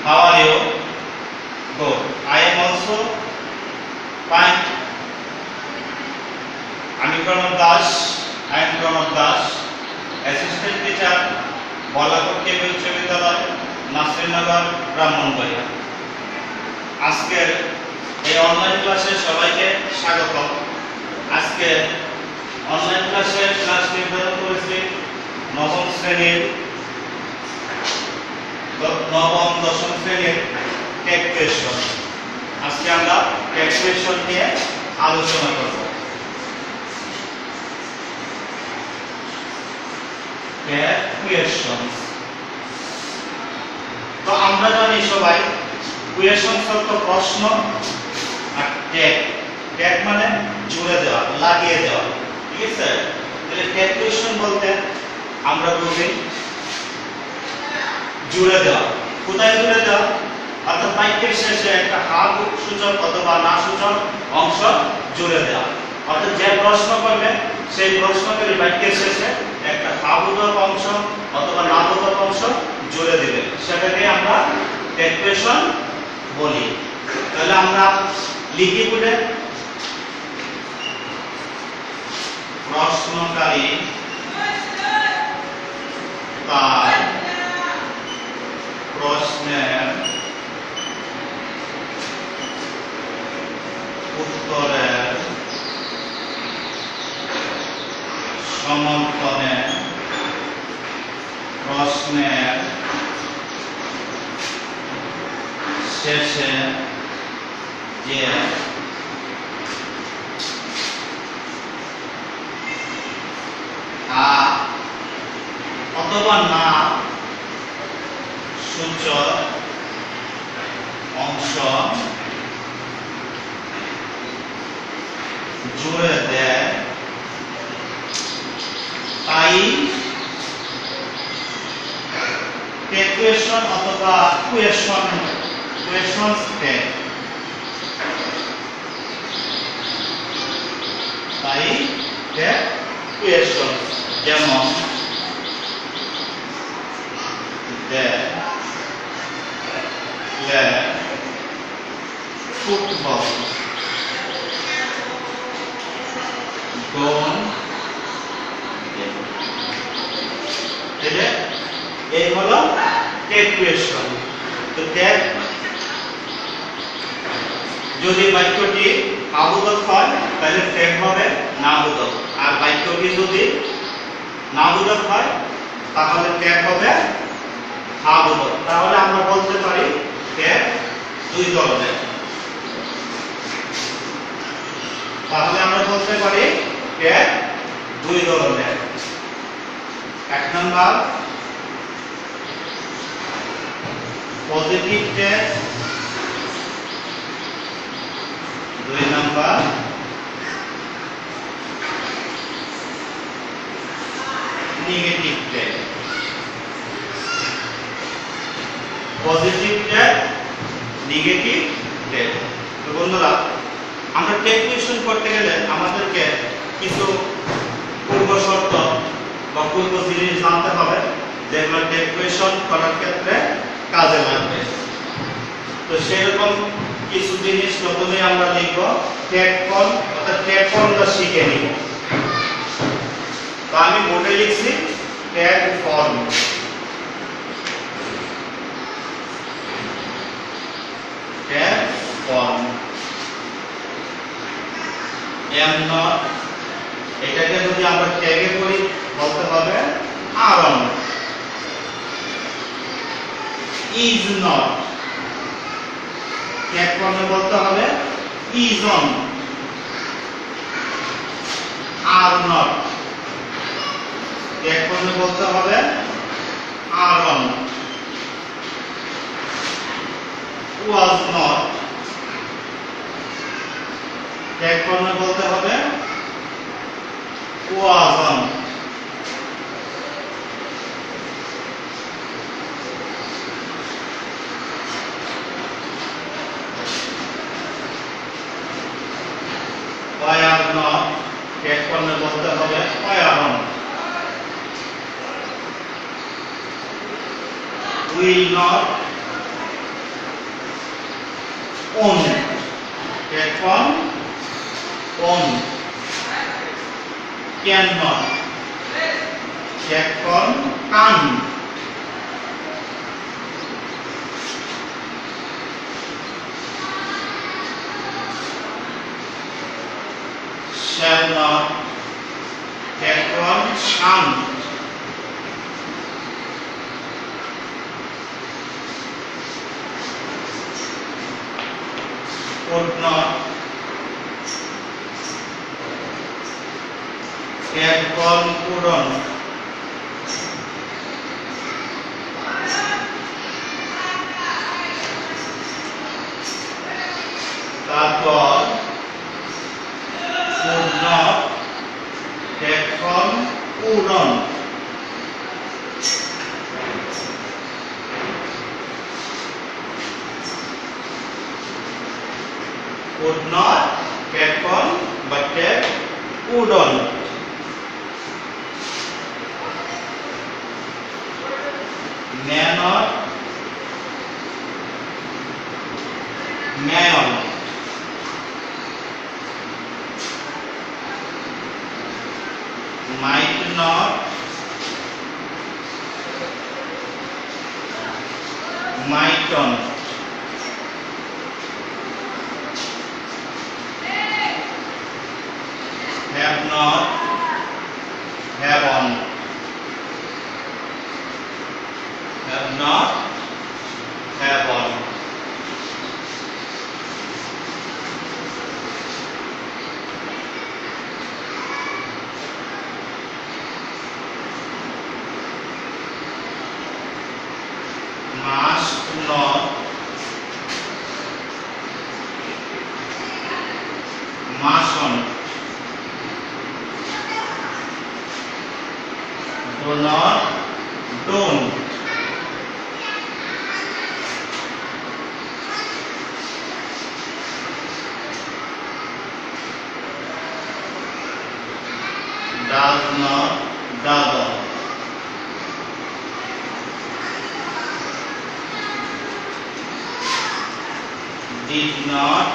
How are you? Good. I am also fine. আমি Pranab Das. I am Pranab Das, assistant teacher, Balakot KB উচ্চ বিদ্যালয়, নাসিরনগর, ব্রাহ্মণবাড়িয়া। আজকের এই অনলাইন ক্লাসে সবাইকে স্বাগত। আজকে অনলাইন ক্লাসে ক্লাস নির্ধারণ করেছি নবম শ্রেণীর, নবম দশম শ্রেণীর টেক কোয়েশ্চন। আজকে আমরা টেক কোয়েশ্চন নিয়ে আলোচনা করব। টেক কোয়েশ্চন, তো আমরা জানি সবাই কোয়েশ্চন অর্থ প্রশ্ন, আর টেক টেক মানে জুড়ে দেওয়া, লাগিয়ে দেওয়া। ঠিক আছে, তাহলে টেক কোয়েশ্চন বলতে আমরা বুঝি জুড়ে দেওয়া। কোথায় জুড়ে দেওয়া? অর্থাৎ বাক্যের শেষে একটা হা সূচক অথবা না সূচক অংশ জুড়ে দেওয়া। অর্থাৎ যে প্রশ্ন করবে সেই প্রশ্নকারী বাক্যের শেষে একটা হা বোধক অংশ অথবা না বোধক অংশ জুড়ে দিবে, সেটাকে আমরা টেক কোয়েশ্চন বলি। তাহলে আমরা লিখি বলে প্রশ্নকারী তার প্রশ্নের উত্তরের সমর্থনে প্রশ্নের শেষে যে অথবা না সূচক অংশ জুড়ে দেয় তাই টেক কোয়েশ্চন অথবা কোয়েশ্চন টেক, তাই টেক কোয়েশ্চন। যেমন ফুটবল, এই হলো টেক কোয়েশ্চন। তো টেক যদি বাক্যটি আবোধক হয় তাহলে টেক হবে না বোধক, আর বাক্যটি যদি না বোধক হয় তাহলে টেক হবে আবোধক। তাহলে আমরা বলতে পারি টেক দুই ধরনের। তাহলে আমরা বলতে পারি টেক দুই ধরনের। এক নাম্বার পজিটিভ টেক, দুই number negative tag. Positive tag, negative tag. তো বন্ধুরা, আমরা টেক কোয়েশ্চন করতে গেলে আমাদেরকে কিছু পূর্ব শর্ত বা পূর্ব জিনিস জানতে হবে, যেগুলো টেক কোয়েশ্চন করার ক্ষেত্রে কাজে লাগবে। তো সেরকম কিছু জিনিস প্রথমে আমরা লিখব টেক ফর্ম, অর্থাৎ টেক ফর্মটা শিখে নিব। তো আমি বোর্ডে লিখছি tag form. Tag form am not, এটাকে যদি আমরা ট্যাগে করি বলতে হবে aren't. Is not, tag ফর্মে বলতে হবে isn't. Are not, tag ফর্মে বলতে হবে aren't. Was not, tag ফর্মে বলতে হবে wasn't. Were not, tag ফর্মে বলতে হবে weren't. Will not, own, take on, own, cannot, take on, can't, shall not, take on, shan't, could not, take on, couldn't, তারপর could not, take on, couldn't, could not, take on, but take couldn't, may not, mayon, might not, mightn't, have not, haven't, have not, haven't, must not, mustn't, do not, don't, does not, doesn't, did not,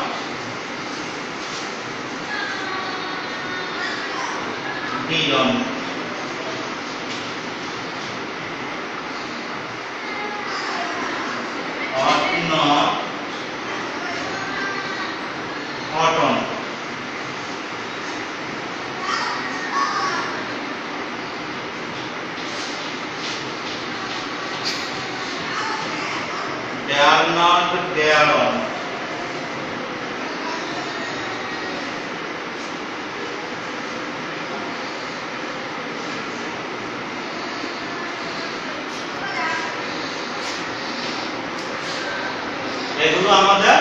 didn't, ought not, oughtn't, dare not, daren't, এগুলো আমাদের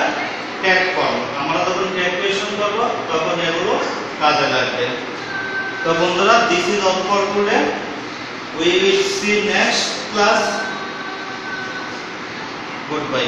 tag form. আমরা যখন tag question করব তখন এগুলো কাজে লাগবে। তো বন্ধুরা, this is all for today. We will see next class. Good bye.